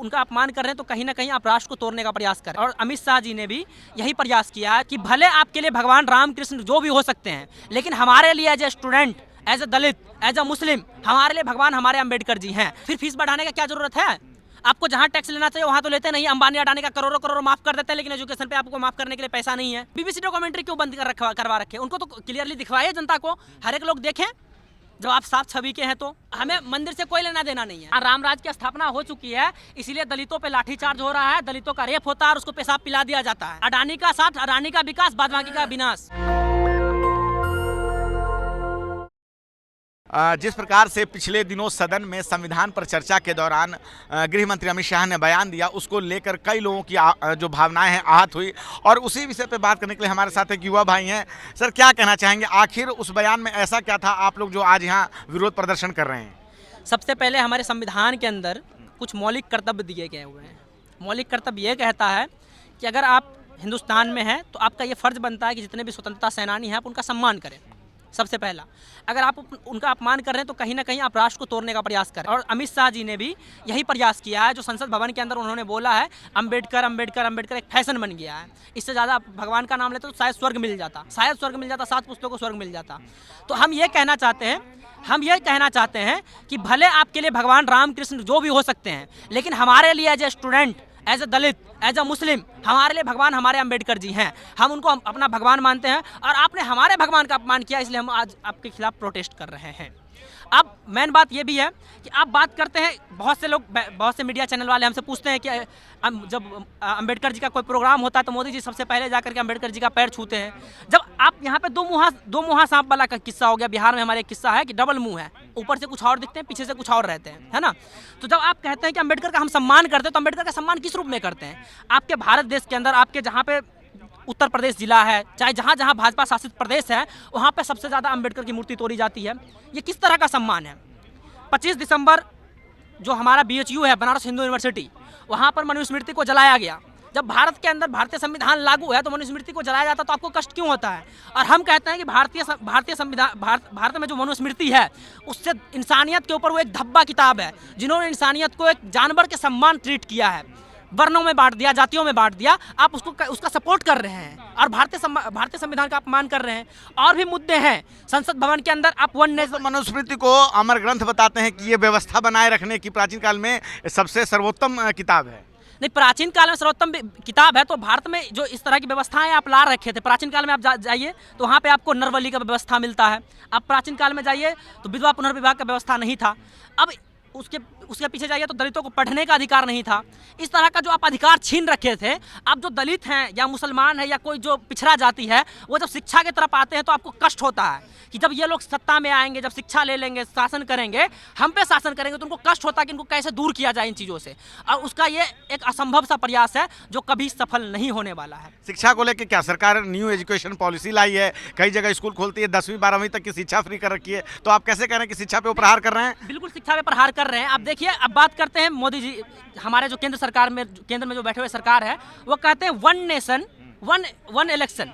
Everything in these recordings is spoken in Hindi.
उनका अपमान कर रहे हैं तो कहीं ना कहीं आप राष्ट्र को तोड़ने का प्रयास कर रहे हैं। और अमित शाह जी ने भी यही प्रयास किया है कि भले आपके लिए भगवान राम कृष्ण जो भी हो सकते हैं, लेकिन हमारे लिए as a student, as a Dalit, as a Muslim, हमारे लिए भगवान हमारे अम्बेडकर जी हैं। फिर फीस बढ़ाने का क्या जरूरत है? आपको जहां टैक्स लेना चाहिए वहां तो लेते नहीं। अंबानी अडानी का करोड़ों करोड़ों माफ कर देते हैं, लेकिन एजुकेशन पे आपको माफ करने के लिए पैसा नहीं है। बीबीसी डॉक्यूमेंट्री क्यों बंद करवा रखे? उनको तो क्लियरली दिखवाइए जनता को, हर एक लोग देखें। जब आप साफ छवि के हैं तो हमें मंदिर से कोई लेना देना नहीं है। राम राज की स्थापना हो चुकी है, इसीलिए दलितों पे लाठीचार्ज हो रहा है, दलितों का रेप होता है और उसको पेशाब पिला दिया जाता है। अडानी का साथ, अडानी का विकास, बाद बाकी का विनाश। जिस प्रकार से पिछले दिनों सदन में संविधान पर चर्चा के दौरान गृह मंत्री अमित शाह ने बयान दिया, उसको लेकर कई लोगों की जो भावनाएं हैं आहत हुई। और उसी विषय पे बात करने के लिए हमारे साथ एक युवा भाई हैं। सर, क्या कहना चाहेंगे, आखिर उस बयान में ऐसा क्या था आप लोग जो आज यहाँ विरोध प्रदर्शन कर रहे हैं? सबसे पहले हमारे संविधान के अंदर कुछ मौलिक कर्तव्य दिए गए हुए हैं। मौलिक कर्तव्य ये कहता है कि अगर आप हिंदुस्तान में हैं तो आपका ये फर्ज बनता है कि जितने भी स्वतंत्रता सेनानी हैं आप उनका सम्मान करें। सबसे पहला, अगर आप उनका अपमान कर रहे हैं तो कहीं ना कहीं आप राष्ट्र को तोड़ने का प्रयास करें। और अमित शाह जी ने भी यही प्रयास किया है। जो संसद भवन के अंदर उन्होंने बोला है अम्बेडकर अम्बेडकर अम्बेडकर, एक फैशन बन गया है। इससे ज़्यादा भगवान का नाम लेते तो शायद स्वर्ग मिल जाता, शायद स्वर्ग मिल जाता, 7 पुस्तकों को स्वर्ग मिल जाता। तो हम ये कहना चाहते हैं कि भले आपके लिए भगवान राम कृष्ण जो भी हो सकते हैं, लेकिन हमारे लिए as a student, as a Dalit, as a Muslim, हमारे लिए भगवान हमारे अम्बेडकर जी हैं। हम उनको अपना भगवान मानते हैं और आपने हमारे भगवान का अपमान किया, इसलिए हम आज आपके खिलाफ प्रोटेस्ट कर रहे हैं। अब मेन बात ये भी है कि आप बात करते हैं, बहुत से लोग, बहुत से मीडिया चैनल वाले हमसे पूछते हैं कि जब अम्बेडकर जी का कोई प्रोग्राम होता है तो मोदी जी सबसे पहले जाकर के अम्बेडकर जी का पैर छूते हैं। जब आप यहाँ पे दो मुँहा सांप वाला का किस्सा हो गया। बिहार में हमारे एक किस्सा है कि डबल मुंह है, ऊपर से कुछ और दिखते हैं, पीछे से कुछ और रहते हैं, है ना। तो जब आप कहते हैं कि अम्बेडकर का हम सम्मान करते हैं तो अम्बेडकर का सम्मान किस रूप में करते हैं? आपके भारत देश के अंदर, आपके जहाँ पे उत्तर प्रदेश जिला है, चाहे जहाँ जहाँ भाजपा शासित प्रदेश है, वहाँ पे सबसे ज़्यादा अम्बेडकर की मूर्ति तोड़ी जाती है। ये किस तरह का सम्मान है? 25 दिसंबर जो हमारा BHU है, बनारस हिंदू यूनिवर्सिटी, वहाँ पर मनुस्मृति को जलाया गया। जब भारत के अंदर भारतीय संविधान लागू है तो मनुस्मृति को जलाया जाता तो आपको कष्ट क्यों होता है? और हम कहते हैं कि भारतीय संविधान, भारत में जो मनुस्मृति है उससे इंसानियत के ऊपर वो एक धब्बा किताब है, जिन्होंने इंसानियत को एक जानवर के सम्मान ट्रीट किया है, वर्णों में बांट दिया, जातियों में बांट दिया। आप उसका सपोर्ट कर रहे हैं और भारतीय संविधान का अपमान कर रहे हैं। और भी मुद्दे हैं संसद भवन के अंदर। आप मनुस्मृति को अमर ग्रंथ बताते हैं कि ये व्यवस्था बनाए रखने की प्राचीन काल में सबसे सर्वोत्तम किताब है। नहीं, प्राचीन काल में सर्वोत्तम किताब है तो भारत में जो इस तरह की व्यवस्थाएं आप ला रखे थे, प्राचीन काल में आप जाइए तो वहाँ पे आपको नरबली का व्यवस्था मिलता है। आप प्राचीन काल में जाइए तो विधवा पुनर्विवाह का व्यवस्था नहीं था। अब उसके पीछे जाइए तो दलितों को पढ़ने का अधिकार नहीं था। इस तरह का जो आप अधिकार छीन रखे थे, अब जो दलित हैं या मुसलमान है या कोई जो पिछड़ा जाति है, वो जब शिक्षा की तरफ आते हैं तो आपको कष्ट होता है कि जब ये लोग सत्ता में आएंगे, जब शिक्षा ले लेंगे, शासन करेंगे, हम पे शासन करेंगे, तो उनको कष्ट होता है कि इनको कैसे दूर किया जाए इन चीज़ों से। और उसका ये एक असंभव सा प्रयास है जो कभी सफल नहीं होने वाला है। शिक्षा को लेकर क्या सरकार न्यू एजुकेशन पॉलिसी लाई है, कई जगह स्कूल खोलती है, 10वीं 12वीं तक की शिक्षा फ्री कर रखी है, तो आप कैसे कह रहे हैं कि शिक्षा पे प्रहार कर रहे हैं? बिल्कुल शिक्षा पे प्रहार कर रहे हैं। आप देखिए, अब बात करते हैं मोदी जी, हमारे जो केंद्र में जो बैठे हुए सरकार है, वो कहते हैं 1 नेशन 1 इलेक्शन।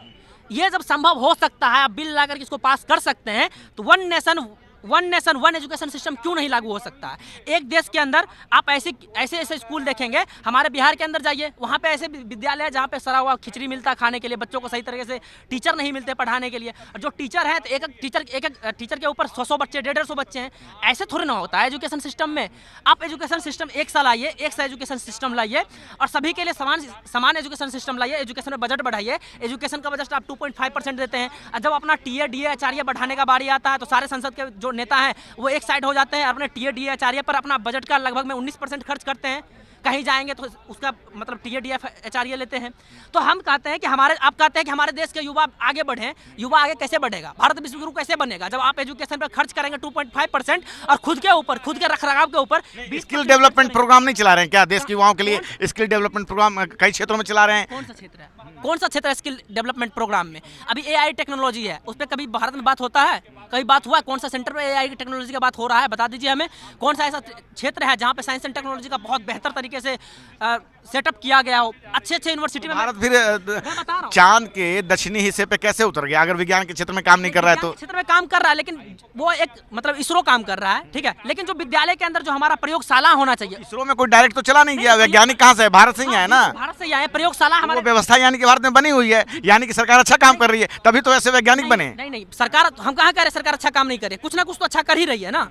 ये जब संभव हो सकता है, आप बिल लाकर के इसको पास कर सकते हैं, तो 1 नेशन 1 एजुकेशन सिस्टम क्यों नहीं लागू हो सकता है? एक देश के अंदर आप ऐसे स्कूल देखेंगे। हमारे बिहार के अंदर जाइए, वहाँ पे ऐसे विद्यालय जहाँ पे सड़ा हुआ खिचड़ी मिलता है खाने के लिए, बच्चों को सही तरीके से टीचर नहीं मिलते पढ़ाने के लिए। और जो टीचर है तो एक टीचर के ऊपर 100 बच्चे, 150 बच्चे हैं। ऐसे थोड़ी ना होता है एजुकेशन सिस्टम में। आप एजुकेशन सिस्टम एक साल आइए, एक सा एजुकेशन सिस्टम लाइए और सभी के लिए समान एजुकेशन सिस्टम लाइए। एजुकेशन में बजट बढ़ाइए। एजुकेशन का बजट आप 2.5% देते हैं, और जब अपना TA DA आचार्य बढ़ाने का बारी आता है तो सारे संसद के जो नेता हैं वो एक साइड हो जाते हैं, अपने TA DA आचार्य पर अपना बजट का लगभग में 19% खर्च करते हैं। कहीं जाएंगे तो उसका मतलब TA DA आचार्य लेते हैं। तो हम कहते हैं कि आप कहते हैं कि हमारे देश के युवा आगे बढ़ें। युवा आगे कैसे बढ़ेगा? भारत विश्वगुरु कैसे बनेगा जब आप एजुकेशन पर खर्च करेंगे 2.5% और खुद के रखरखाव के ऊपर स्किल डेवलपमेंट प्रोग्राम नहीं चला रहे हैं क्या देश के युवाओं के लिए? स्किल डेवलपमेंट प्रोग्राम कई क्षेत्रों में चला रहे हैं। कौन सा क्षेत्र है स्किल डेवलपमेंट प्रोग्राम में? अभी AI टेक्नोलॉजी है, उस पर कभी भारत में बात होता है? कभी बात हुआ है? कौन सा सेंटर पे AI टेक्नोलॉजी का बात हो रहा है? बता दीजिए हमें। कौन सा ऐसा क्षेत्र है जहाँ पे साइंस एंड टेक्नोलॉजी का बहुत बेहतर तरीके तरीके से सेटअप किया गया हो, अच्छे अच्छे यूनिवर्सिटी में। भारत फिर मैं बता रहा हूँ चांद के दक्षिणी हिस्से पे कैसे उतर गया अगर विज्ञान के क्षेत्र में काम नहीं कर रहा है तो? क्षेत्र में काम कर रहा है, लेकिन वो एक मतलब इसरो काम कर रहा है, ठीक है, लेकिन जो विद्यालय के अंदर जो हमारा प्रयोगशाला होना चाहिए। इसरो में कोई डायरेक्ट तो चला नहीं गया, वैज्ञानिक कहाँ से है? भारत से ही है ना। भारत से ही आए, प्रयोगशाला वो हमारे व्यवस्था यानी कि भारत में बनी हुई है, यानी कि सरकार अच्छा काम कर रही है, तभी तो ऐसे वैज्ञानिक बने। नहीं नहीं, सरकार, हम कहाँ कह रहे हैं सरकार अच्छा काम नहीं करे, कुछ ना कुछ तो अच्छा कर ही रही है ना।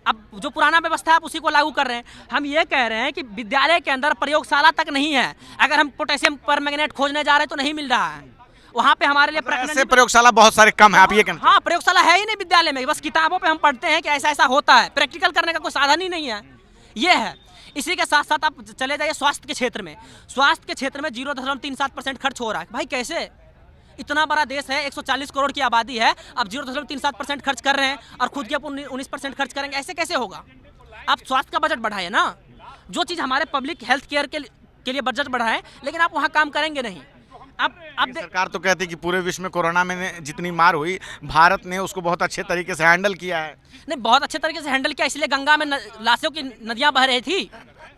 अब जो पुराना व्यवस्था है आप उसी को लागू कर रहे हैं। हम ये कह रहे हैं कि विद्यालय के अंदर प्रयोगशाला तक नहीं है। अगर हम पोटेशियम परमैंगनेट खोजने जा रहे हैं तो नहीं मिल रहा है वहाँ पे हमारे लिए। ऐसे प्रयोगशाला बहुत सारे कम है, आप ये कहना? हाँ, प्रयोगशाला है ही नहीं विद्यालय में, बस किताबों पे हम पढ़ते हैं कि ऐसा ऐसा होता है, प्रैक्टिकल करने का कोई साधन ही नहीं है, ये है। इसी के साथ साथ आप चले जाइए स्वास्थ्य के क्षेत्र में। स्वास्थ्य के क्षेत्र में 0.37% खर्च हो रहा है। भाई कैसे? इतना बड़ा देश है, 140 करोड़ की आबादी है, अब 0.37% खर्च कर रहे हैं और खुद के 19% खर्च करेंगे, ऐसे कैसे होगा? आप स्वास्थ्य का बजट बढ़ाए ना, जो चीज़ हमारे पब्लिक हेल्थ केयर के लिए बजट बढ़ाए, लेकिन आप वहाँ काम करेंगे नहीं। अब सरकार तो कहती है कि पूरे विश्व में कोरोना में जितनी मार हुई, भारत ने उसको बहुत अच्छे तरीके से हैंडल किया है। नहीं, बहुत अच्छे तरीके से हैंडल किया, इसलिए गंगा में लाशों की नदियाँ बह रही थी,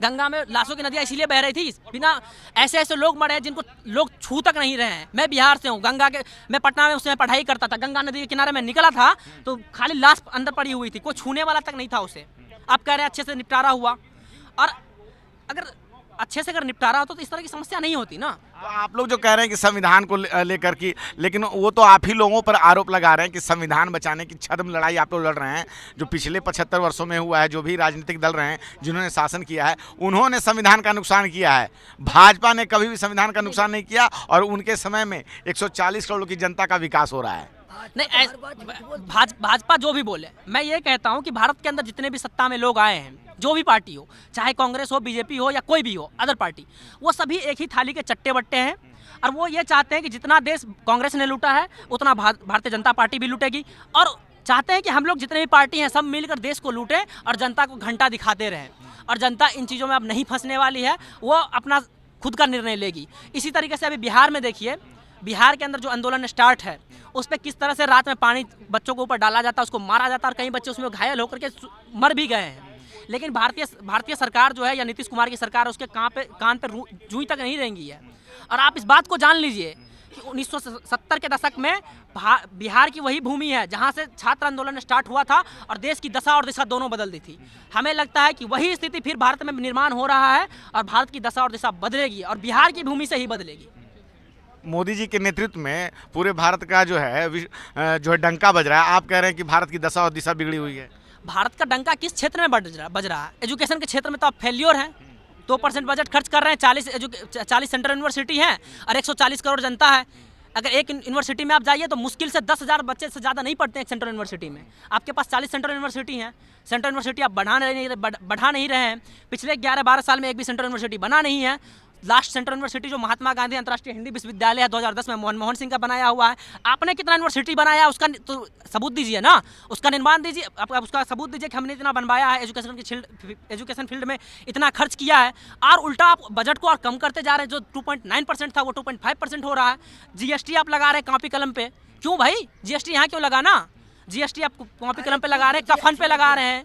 गंगा में लाशों की नदियाँ इसीलिए बह रही थी, बिना ऐसे ऐसे लोग मरे हैं जिनको लोग छू तक नहीं रहे हैं। मैं बिहार से हूँ, गंगा के, मैं पटना में उसमें पढ़ाई करता था, गंगा नदी के किनारे में निकला था तो खाली लाश अंदर पड़ी हुई थी, कोई छूने वाला तक नहीं था उसे। आप कह रहे हैं अच्छे से निपटारा हुआ, और अगर अच्छे से अगर निपटारा होता तो इस तरह की समस्या नहीं होती ना। तो आप लोग जो कह रहे हैं कि संविधान को लेकर की, लेकिन वो तो आप ही लोगों पर आरोप लगा रहे हैं कि संविधान बचाने की छद्म लड़ाई आप लोग लड़ रहे हैं। जो पिछले 75 वर्षों में हुआ है, जो भी राजनीतिक दल रहे हैं जिन्होंने शासन किया है, उन्होंने संविधान का नुकसान किया है। भाजपा ने कभी भी संविधान का नुकसान नहीं किया, और उनके समय में 140 करोड़ की जनता का विकास हो रहा है। नहीं, भाजपा जो भी बोले, मैं ये कहता हूँ कि भारत के अंदर जितने भी सत्ता में लोग आए हैं, जो भी पार्टी हो, चाहे कांग्रेस हो, बीजेपी हो या कोई भी हो अदर पार्टी, वो सभी एक ही थाली के चट्टे बट्टे हैं, और वो ये चाहते हैं कि जितना देश कांग्रेस ने लूटा है उतना भारतीय जनता पार्टी भी लूटेगी, और चाहते हैं कि हम लोग जितने भी पार्टी हैं सब मिलकर देश को लूटें और जनता को घंटा दिखाते रहें, और जनता इन चीज़ों में अब नहीं फंसने वाली है, वो अपना खुद का निर्णय लेगी। इसी तरीके से अभी बिहार में देखिए, बिहार के अंदर जो आंदोलन स्टार्ट है उस पर किस तरह से रात में पानी बच्चों के ऊपर डाला जाता है, उसको मारा जाता है, और कई बच्चे उसमें घायल होकर के मर भी गए हैं। लेकिन भारतीय सरकार जो है, या नीतीश कुमार की सरकार, उसके कान पे जूई तक नहीं रहेंगी है। और आप इस बात को जान लीजिए कि 1970 के दशक में बिहार की वही भूमि है जहां से छात्र आंदोलन स्टार्ट हुआ था और देश की दशा और दिशा दोनों बदल दी थी। हमें लगता है कि वही स्थिति फिर भारत में निर्माण हो रहा है, और भारत की दशा और दिशा बदलेगी, और बिहार की भूमि से ही बदलेगी। मोदी जी के नेतृत्व में पूरे भारत का जो है डंका बज रहा है। आप कह रहे हैं कि भारत की दशा और दिशा बिगड़ी हुई है। भारत का डंका किस क्षेत्र में बज रहा है? एजुकेशन के क्षेत्र में तो आप फेल्योर हैं। 2% बजट खर्च कर रहे हैं, 40 सेंट्रल यूनिवर्सिटी हैं और 140 करोड़ जनता है। अगर एक यूनिवर्सिटी में आप जाइए तो मुश्किल से 10,000 बच्चे से ज़्यादा नहीं पढ़ते हैं एक सेंट्रल यूनिवर्सिटी में। आपके पास 40 सेंट्रल यूनिवर्सिटी हैं। सेंट्रल यूनिवर्सिटी आप बढ़ा नहीं रहे हैं। पिछले 11-12 साल में एक भी सेंट्रल यूनिवर्सिटी बना नहीं है। लास्ट सेंट्रल यूनिवर्सिटी जो महात्मा गांधी अंतर्राष्ट्रीय हिंदी विश्वविद्यालय है 2010 में मनमोहन सिंह का बनाया हुआ है। आपने कितना यूनिवर्सिटी बनाया है उसका तो सबूत दीजिए ना, उसका निर्माण दीजिए, आप उसका सबूत दीजिए कि हमने इतना बनवाया है, एजुकेशन फील्ड में इतना खर्च किया है। और उल्टा आप बजट को और कम करते जा रहे हैं। जो 2.9% था वो 2.5% हो रहा है। जीएसटी आप लगा रहे हैं कॉपी कलम पे। क्यों भाई जीएसटी यहाँ क्यों लगाना? जीएसटी आप कॉपी कलम पे लगा रहे हैं, कफन पे लगा रहे हैं,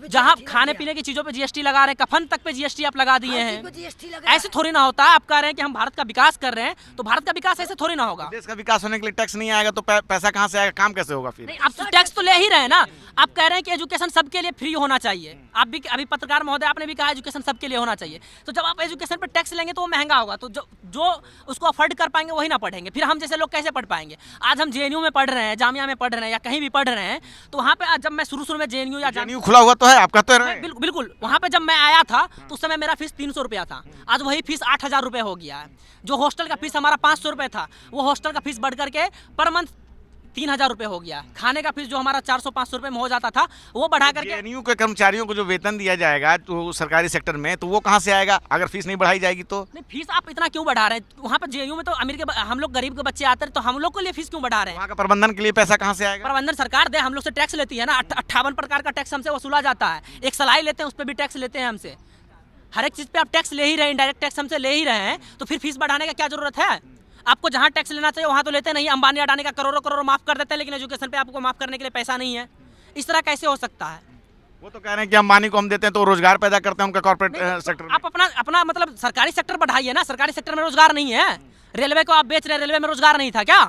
जहाँ खाने पीने की चीजों पे जीएसटी लगा रहे हैं, कफन तक पे जीएसटी आप लगा दिए हैं। ऐसे थोड़ी ना होता है। आप कह रहे हैं कि हम भारत का विकास कर रहे हैं, तो भारत का विकास ऐसे थोड़ी ना होगा। देश का विकास होने के लिए टैक्स नहीं आएगा तो पैसा कहाँ से आएगा? काम कैसे होगा फिर? नहीं, आप तो टैक्स तो ले ही रहे हैं ना। आप कह रहे हैं कि एजुकेशन सबके लिए फ्री होना चाहिए। आप भी अभी पत्रकार महोदय आपने भी कहा एजुकेशन सबके लिए होना चाहिए। तो जब आप एजुकेशन पर टैक्स लेंगे तो वो महंगा होगा, तो जो उसको अफोर्ड कर पाएंगे वही ना पढ़ेंगे। फिर हम जैसे लोग कैसे पढ़ पाएंगे? आज हम जेएनयू में पढ़ रहे हैं, जामिया में पढ़ रहे हैं, या कहीं भी पढ़ रहे हैं, तो वहाँ पे जब मैं शुरू में जेएनयू खुला हुआ तो है, आपका तो बिल्कुल वहाँ पे जब मैं आया था तो उस समय मेरा फीस 300 रुपया था। आज वही फीस 8,000 रुपये हो गया है। जो हॉस्टल का फीस हमारा 500 रुपये था, वो हॉस्टल का फीस बढ़ करके पर मंथ 3,000 रुपये हो गया। खाने का फीस जो हमारा 400-500 रुपये में हो जाता था वो बढ़ा करके जेएनयू के कर्मचारियों को जो वेतन दिया जाएगा तो सरकारी सेक्टर में, तो वो कहाँ से आएगा अगर फीस नहीं बढ़ाई जाएगी तो? नहीं, फीस आप इतना क्यों बढ़ा रहे हैं? वहाँ पर जेएनयू में तो अमीर के हम लोग गरीब के बच्चे आते हैं, तो हम लोग के लिए फीस क्यों बढ़ा रहे हैं? वहाँ का प्रबंधन के लिए पैसा कहाँ से आएगा? प्रबंधन सरकार दे, हम लोग से टैक्स लेती है ना। 58 प्रकार का टैक्स हमसे वसूला जाता है। एक सलाई लेते हैं उस पर भी टैक्स लेते हैं हमसे। हर एक चीज़ पे आप टैक्स ले ही रहे हैं, इनडायरेक्ट टैक्स हमसे ले ही रहे हैं, तो फिर फीस बढ़ाने का क्या जरूरत है? आपको जहाँ टैक्स लेना चाहिए वहाँ तो लेते नहीं। अंबानी अडानी का करोड़ों माफ कर देते हैं, लेकिन एजुकेशन पे आपको माफ करने के लिए पैसा नहीं है। इस तरह कैसे हो सकता है? वो तो कह रहे हैं कि अंबानी को हम देते हैं तो रोजगार पैदा करते हैं उनका कॉर्पोरेट सेक्टर में। आप अपना अपना मतलब सरकारी सेक्टर बढ़ाइए ना, सरकारी सेक्टर में रोजगार नहीं है। रेलवे को आप बेच रहे हैं, रेलवे में रोजगार नहीं था क्या?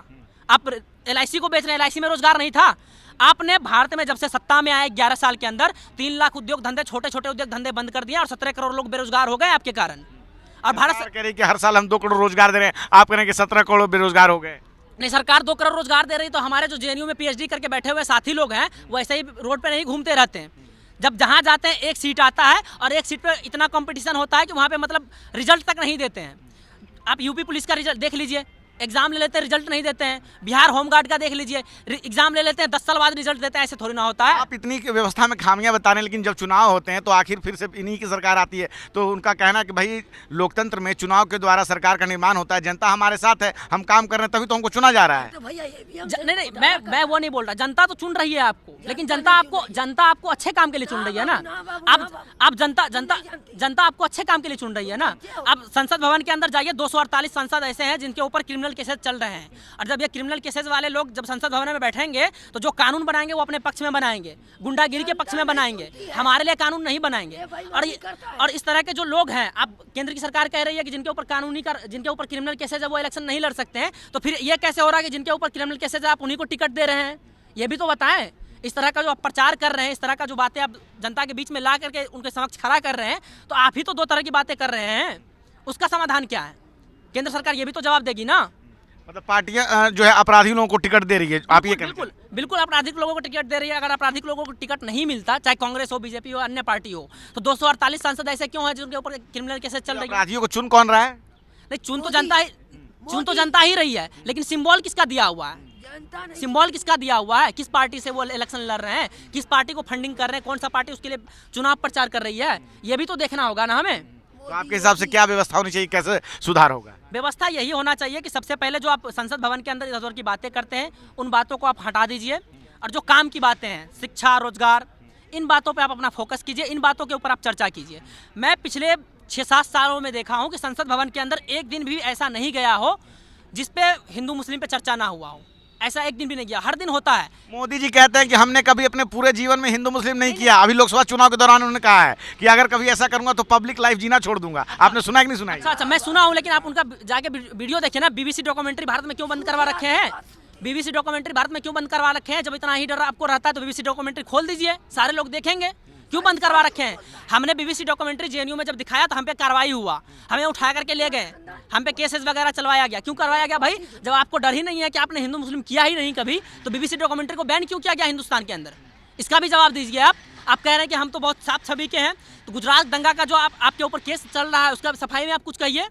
आप LIC को बेच रहे हैं, LIC में रोजगार नहीं था? आपने भारत में जब से सत्ता में आए 11 साल के अंदर 3 लाख उद्योग धंधे, छोटे छोटे उद्योग धंधे बंद कर दिए और 17 करोड़ लोग बेरोजगार हो गए आपके कारण। और भारत सरकार कह रही है कि हर साल हम 2 करोड़ रोजगार दे रहे हैं, आप कह रहे हैं कि 17 करोड़ बेरोजगार हो गए। नहीं, सरकार 2 करोड़ रोजगार दे रही, तो हमारे जो JNU में PhD करके बैठे हुए साथी लोग हैं वो ऐसे ही रोड पे नहीं घूमते रहते हैं। जब जहाँ जाते हैं एक सीट आता है और एक सीट पे इतना कंपटीशन होता है कि वहाँ पे मतलब रिजल्ट तक नहीं देते हैं। आप यूपी पुलिस का रिजल्ट देख लीजिए, एग्जाम ले लेते हैं, रिजल्ट नहीं देते हैं। बिहार होमगार्ड का देख लीजिए, एग्जाम ले लेते हैं, 10 साल बाद रिजल्ट देते हैं। ऐसे थोड़ी ना होता है। आप इतनी व्यवस्था में खामियां बता रहे हैं, लेकिन जब चुनाव होते हैं तो आखिर फिर से इन्हीं की सरकार आती है। तो उनका कहना है कि भाई लोकतंत्र में चुनाव के द्वारा सरकार का निर्माण होता है, जनता हमारे साथ है, हम काम कर रहे हैं तभी तो हमको चुना जा रहा है। नहीं, मैं वो नहीं बोल रहा। जनता तो चुन रही है आपको, लेकिन जनता आपको अच्छे काम के लिए चुन रही है ना। आप जनता आपको अच्छे काम के लिए चुन रही है ना। आप संसद भवन के अंदर जाइए, 248 सांसद ऐसे हैं जिनके ऊपर क्रिमिनल केसेस चल रहे हैं। और जब ये क्रिमिनल केसेस वाले लोग जब संसद भवन में बैठेंगे तो जो कानून बनाएंगे वो अपने पक्ष में बनाएंगे, गुंडागिरी के पक्ष में बनाएंगे, हमारे लिए कानून नहीं बनाएंगे। और इस तरह के जो लोग हैं, आप केंद्र की सरकार कह रही है कि जिनके ऊपर क्रिमिनल केसेज है वो इलेक्शन नहीं लड़ सकते हैं, तो फिर ये कैसे हो रहा है कि जिनके ऊपर क्रिमिनल केसेज है आप उन्हीं को टिकट दे रहे हैं? ये भी तो बताएं। इस तरह का जो आप प्रचार कर रहे हैं, इस तरह का जो बातें आप जनता के बीच में ला करके उनके समक्ष खड़ा कर रहे हैं, तो आप ही तो 2 तरह की बातें कर रहे हैं। उसका समाधान क्या है? केंद्र सरकार ये भी तो जवाब देगी ना। मतलब पार्टियां जो है अपराधी लोगों को टिकट दे रही है, आप ये कहते हैं? बिल्कुल आपराधिक लोगों को टिकट दे रही है। अगर आपराधिक लोगों को टिकट नहीं मिलता, चाहे कांग्रेस हो, बीजेपी हो, अन्य पार्टी हो, तो 248 सांसद ऐसे क्यों हैं जिनके ऊपर क्रिमिनल केसेस चल रही है? अपराधियों को चुन कौन रहा है? नहीं, चुन तो जनता ही रही है, लेकिन सिंबल किसका दिया हुआ है? सिंबल किसका दिया हुआ है? किस पार्टी से वो इलेक्शन लड़ रहे हैं, किस पार्टी को फंडिंग कर रहे हैं, कौन सा पार्टी उसके लिए चुनाव प्रचार कर रही है? ये भी तो देखना होगा ना हमें। तो आपके हिसाब से क्या व्यवस्था होनी चाहिए, कैसे सुधार होगा? व्यवस्था यही होना चाहिए कि सबसे पहले जो आप संसद भवन के अंदर इधर की बातें करते हैं, उन बातों को आप हटा दीजिए, और जो काम की बातें हैं, शिक्षा, रोजगार, इन बातों पे आप अपना फोकस कीजिए, इन बातों के ऊपर आप चर्चा कीजिए। मैं पिछले 6-7 सालों में देखा हूँ कि संसद भवन के अंदर एक दिन भी ऐसा नहीं गया हो जिसपे हिंदू मुस्लिम पे चर्चा ना हुआ हो। ऐसा एक दिन भी नहीं किया, हर दिन होता है। मोदी जी कहते हैं कि हमने कभी अपने पूरे जीवन में हिंदू मुस्लिम नहीं किया। अभी लोकसभा चुनाव के दौरान उन्होंने कहा है कि अगर कभी ऐसा करूंगा तो पब्लिक लाइफ जीना छोड़ दूंगा। आपने सुना है कि नहीं सुना? अच्छा, मैं सुना हूँ, लेकिन आप उनका जाके वीडियो देखिए ना। BBC डॉक्यूमेंट्री भारत में क्यों बंद करवा रखे हैं? BBC डॉक्यूमेंट्री भारत में क्यों बंद करवा रखे हैं? जब इतना ही डर आपको रहता है तो BBC डॉक्यूमेंट्री खोल दीजिए, सारे लोग देखेंगे। क्यों बंद करवा रखे हैं? हमने BBC डॉक्यूमेंट्री JNU में जब दिखाया तो हम पे कार्रवाई हुआ, हमें उठा करके ले गए, हम पे केसेस वगैरह चलवाया गया। क्यों करवाया गया भाई? जब आपको डर ही नहीं है कि आपने हिंदू मुस्लिम किया ही नहीं कभी, तो BBC डॉक्यूमेंट्री को बैन क्यों किया गया हिंदुस्तान के अंदर? इसका भी जवाब दीजिए आप। आप कह रहे हैं कि हम तो बहुत साफ छवि के हैं, तो गुजरात दंगा का जो आपके ऊपर केस चल रहा है उसका सफाई में आप कुछ कहिए।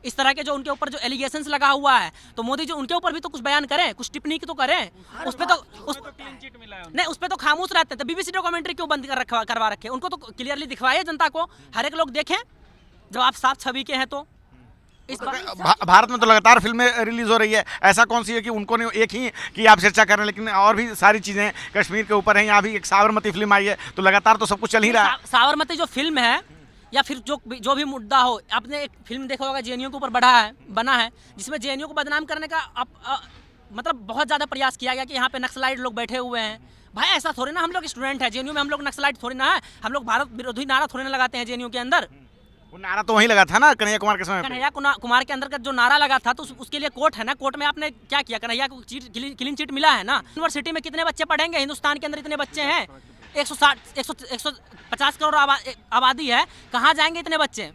इस तरह के जो उनके ऊपर जो एलिगेशंस लगा हुआ है, तो मोदी जी उनके ऊपर भी तो कुछ बयान करें, कुछ टिप्पणी तो करें। उस पे तो खामोश रहते हैं। तो BBC डॉक्यूमेंट्री क्यों बंद करवा रखे? उनको तो क्लियरली दिखवाइए जनता को, हर एक लोग देखें जब आप साफ छवि के हैं। तो इस भारत में तो लगातार फिल्में रिलीज हो रही है, ऐसा कौन सी है कि उनको नहीं एक ही की आप चर्चा कर रहे हैं, लेकिन और भी सारी चीजें कश्मीर के ऊपर हैं। यहाँ भी एक साबरमती फिल्म आई है, तो लगातार तो सब कुछ चल ही रहा है। साबरमती जो फिल्म है या फिर जो भी मुद्दा हो, आपने एक फिल्म देखा होगा JNU के ऊपर बना है, जिसमें JNU को बदनाम करने का मतलब बहुत ज़्यादा प्रयास किया गया कि यहाँ पे नक्सलाइट लोग बैठे हुए हैं। भाई ऐसा थोड़ी ना, हम लोग स्टूडेंट हैं, JNU में हम लोग नक्सलाइट थोड़ी ना है, हम लोग भारत विरोधी नारा थोड़ी ना लगाते हैं JNU के अंदर। वो नारा तो वहीं लगा था ना कन्हैया कुमार के समय। कन्हैया कुमार के अंदर का जो नारा लगा था, तो उसके लिए कोर्ट है ना, कोर्ट में आपने क्या किया? कन्हैया को क्लीन चिट मिला है ना। यूनिवर्सिटी में कितने बच्चे पढ़ेंगे? हिंदुस्तान के अंदर इतने बच्चे हैं, 150 करोड़ आबादी है, कहाँ जाएंगे इतने बच्चे?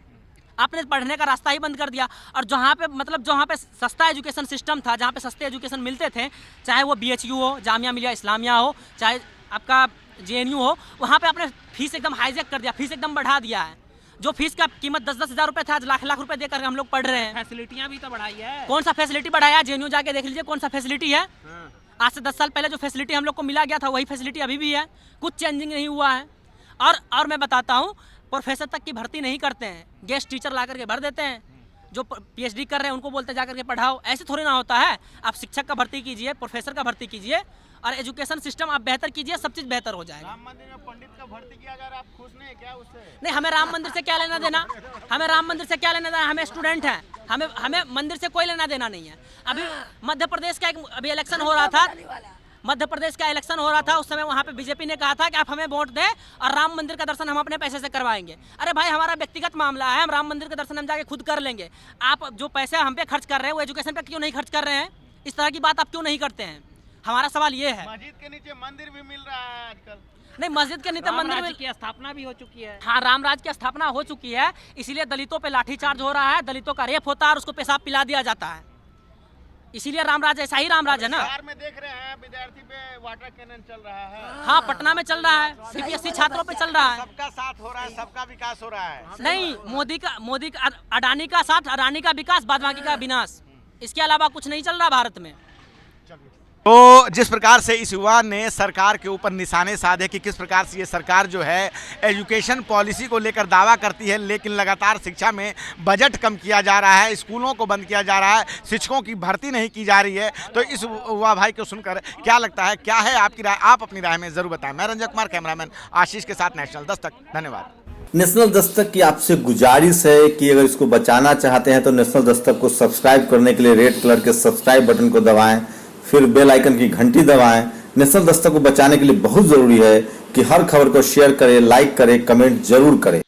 आपने पढ़ने का रास्ता ही बंद कर दिया। और जहाँ पे सस्ता एजुकेशन सिस्टम था, जहाँ पे सस्ते एजुकेशन मिलते थे, चाहे वो BHU हो, जामिया मिलिया इस्लामिया हो, चाहे आपका JNU हो, वहाँ पे आपने फीस एकदम हाईजैक कर दिया, फीस एकदम बढ़ा दिया है। जो फीस का कीमत 10-10 हज़ार रुपये था, आज लाख रुपए देकर हम लोग पढ़ रहे हैं। फैसिलिटियाँ भी तो बढ़ाई है। कौन सा फैसिलिटी बढ़ाया? JNU जाके देख लीजिए कौन सा फैसिलिटी है। आज से 10 साल पहले जो फैसिलिटी हम लोग को मिला गया था, वही फैसिलिटी अभी भी है, कुछ चेंजिंग नहीं हुआ है। और मैं बताता हूँ, प्रोफेसर तक की भर्ती नहीं करते हैं, गेस्ट टीचर ला करके भर देते हैं। जो PhD कर रहे हैं उनको बोलते जा करके पढ़ाओ। ऐसे थोड़ी ना होता है। आप शिक्षक का भर्ती कीजिए, प्रोफेसर का भर्ती कीजिए, और एजुकेशन सिस्टम आप बेहतर कीजिए, सब चीज़ बेहतर हो जाएगा। राम मंदिर में पंडित का भर्ती किया जा रहा है, आप खुश नहीं है क्या उससे? नहीं, हमें राम मंदिर से क्या लेना देना? हमें राम मंदिर से क्या लेना देना? हमें स्टूडेंट हैं, हमें मंदिर से कोई लेना देना नहीं है। अभी मध्य प्रदेश का अभी इलेक्शन हो रहा था, मध्य प्रदेश का इलेक्शन हो रहा था, उस समय वहाँ पे बीजेपी ने कहा था कि आप हमें वोट दें और राम मंदिर का दर्शन हम अपने पैसे से करवाएंगे। अरे भाई, हमारा व्यक्तिगत मामला है, हम राम मंदिर का दर्शन हम जाके खुद कर लेंगे। आप जो पैसे हम पे खर्च कर रहे हैं वो एजुकेशन पे क्यों नहीं खर्च कर रहे हैं? इस तरह की बात आप क्यों नहीं करते हैं? हमारा सवाल ये है। मस्जिद के नीचे मंदिर भी मिल रहा है आजकल। नहीं, मस्जिद के नीचे मंदिर में की स्थापना भी हो चुकी है। हाँ, रामराज की स्थापना हो चुकी है, इसीलिए दलितों पे लाठीचार्ज हो रहा है, दलितों का रेप होता है और उसको पेशाब पिला दिया जाता है। इसीलिए रामराज ऐसा ही रामराज है ना। बिहार में देख रहे हैं विद्यार्थी पे वाटर कैनन चल रहा है। हाँ, पटना में चल रहा है, सीबीएसई छात्रों पे चल रहा है। सबका साथ हो रहा है, सबका विकास हो रहा है। नहीं, मोदी का अडानी का साथ, अडानी का विकास, बाद बाकी का विनाश। इसके अलावा कुछ नहीं चल रहा भारत में। तो जिस प्रकार से इस युवा ने सरकार के ऊपर निशाने साधे कि किस प्रकार से ये सरकार जो है एजुकेशन पॉलिसी को लेकर दावा करती है, लेकिन लगातार शिक्षा में बजट कम किया जा रहा है, स्कूलों को बंद किया जा रहा है, शिक्षकों की भर्ती नहीं की जा रही है। तो इस युवा भाई को सुनकर क्या लगता है, क्या है आपकी राय? आप अपनी राय में ज़रूर बताएं। मैं रंजन कुमार, कैमरामैन आशीष के साथ, नेशनल दस्तक। धन्यवाद। नेशनल दस्तक की आपसे गुजारिश है कि अगर इसको बचाना चाहते हैं तो नेशनल दस्तक को सब्सक्राइब करने के लिए रेड कलर के सब्सक्राइब बटन को दबाएं, फिर बेल आइकन की घंटी दबाएं। नेशनल दस्तक को बचाने के लिए बहुत जरूरी है कि हर खबर को शेयर करें, लाइक करें, कमेंट जरूर करें।